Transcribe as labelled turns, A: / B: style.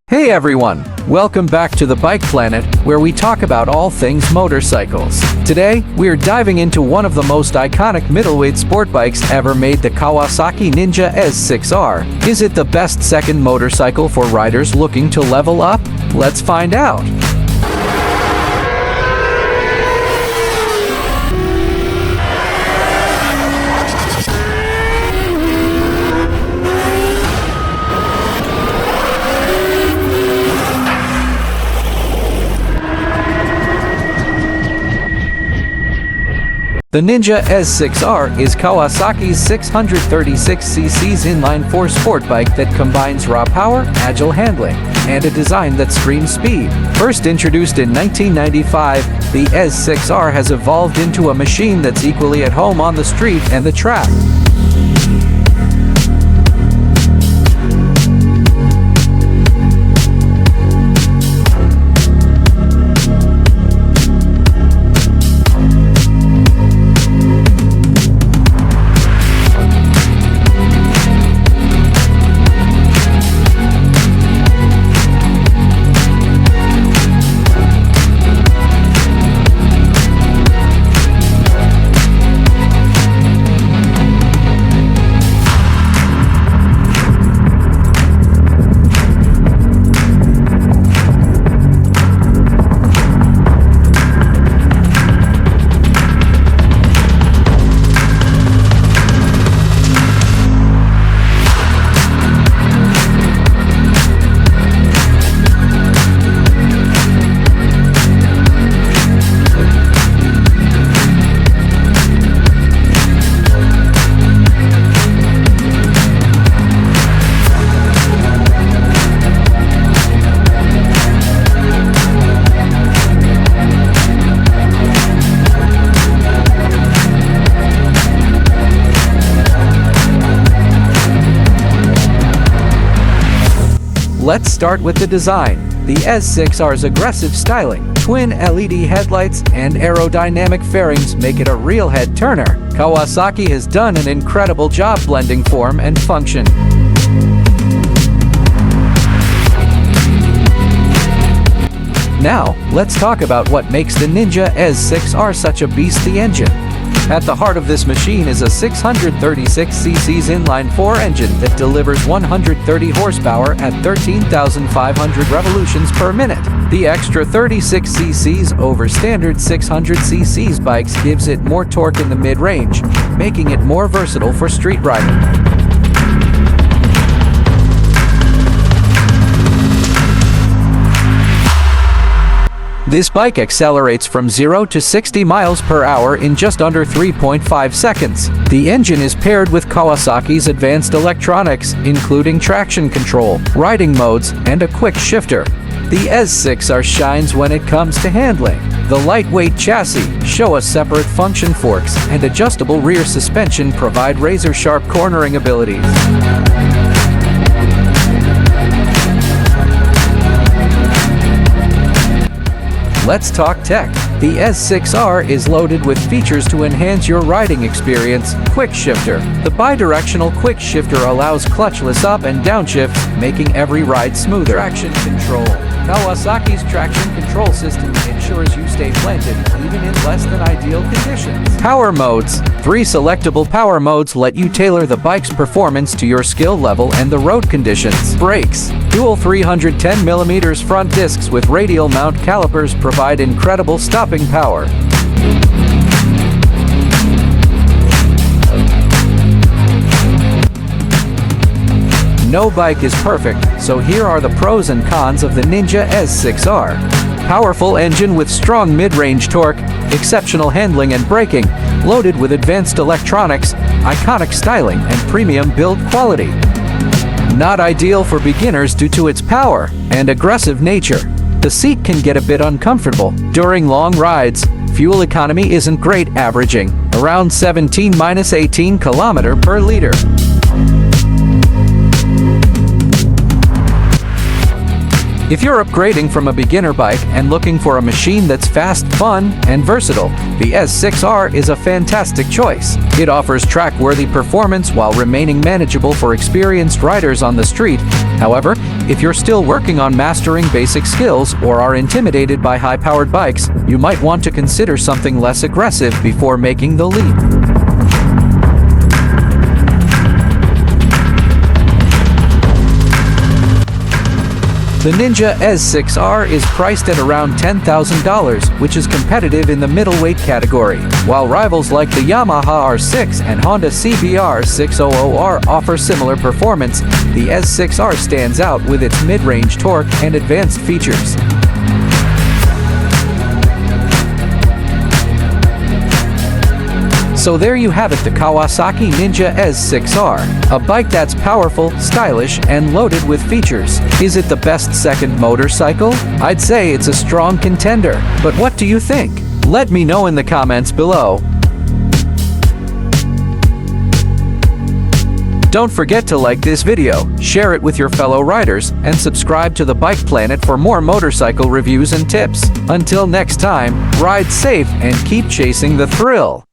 A: Hey everyone! Welcome back to the Bike Planet, where we talk about all things motorcycles. Today, we're diving into one of the most iconic middleweight sport bikes ever made, the Kawasaki Ninja ZX-6R. Is it the best second motorcycle for riders looking to level up? Let's find out! The Ninja ZX-6R is Kawasaki's 636cc's inline-4 sport bike that combines raw power, agile handling, and a design that screams speed. First introduced in 1995, the ZX-6R has evolved into a machine that's equally at home on the street and the track. Let's start with the design. The ZX-6R's aggressive styling, twin LED headlights, and aerodynamic fairings make it a real head-turner. Kawasaki has done an incredible job blending form and function. Now, let's talk about what makes the Ninja ZX-6R such a beast: the engine. At the heart of this machine is a 636cc's inline-4 engine that delivers 130 horsepower at 13,500 revolutions per minute. The extra 36cc's over standard 600cc's bikes gives it more torque in the mid-range, making it more versatile for street riding. This bike accelerates from 0 to 60 miles per hour in just under 3.5 seconds. The engine is paired with Kawasaki's advanced electronics, including traction control, riding modes, and a quick shifter. The ZX-6R shines when it comes to handling. The lightweight chassis, show separate function forks, and adjustable rear suspension provide razor-sharp cornering abilities. Let's talk tech. The ZX-6R is loaded with features to enhance your riding experience. Quick shifter. The bidirectional quick shifter allows clutchless up and downshifts, making every ride smoother. Traction control. Kawasaki's traction control system ensures you stay planted even in less than ideal conditions. Power modes. 3 selectable power modes let you tailor the bike's performance to your skill level and the road conditions. Brakes. Dual 310mm front discs with radial mount calipers provide incredible stopping power. No bike is perfect, so here are the pros and cons of the Ninja ZX-6R. Powerful engine with strong mid-range torque, exceptional handling and braking, loaded with advanced electronics, iconic styling, and premium build quality. Not ideal for beginners due to its power and aggressive nature. The seat can get a bit uncomfortable during long rides. Fuel economy isn't great, averaging around 17–18 km per liter. If you're upgrading from a beginner bike and looking for a machine that's fast, fun, and versatile, the ZX-6R is a fantastic choice. It offers track-worthy performance while remaining manageable for experienced riders on the street. However, If you're still working on mastering basic skills or are intimidated by high-powered bikes, you might want to consider something less aggressive before making the leap. The Ninja Z6R is priced at around $10,000, which is competitive in the middleweight category. While rivals like the Yamaha R6 and Honda CBR 600R offer similar performance, the Z6R stands out with its mid-range torque and advanced features. So there you have it, the Kawasaki Ninja Z6R, a bike that's powerful, stylish, and loaded with features. Is it the best second motorcycle? I'd say it's a strong contender, but what do you think? Let me know in the comments below. Don't forget to like this video, share it with your fellow riders, and subscribe to the Bike Planet for more motorcycle reviews and tips. Until next time, ride safe and keep chasing the thrill.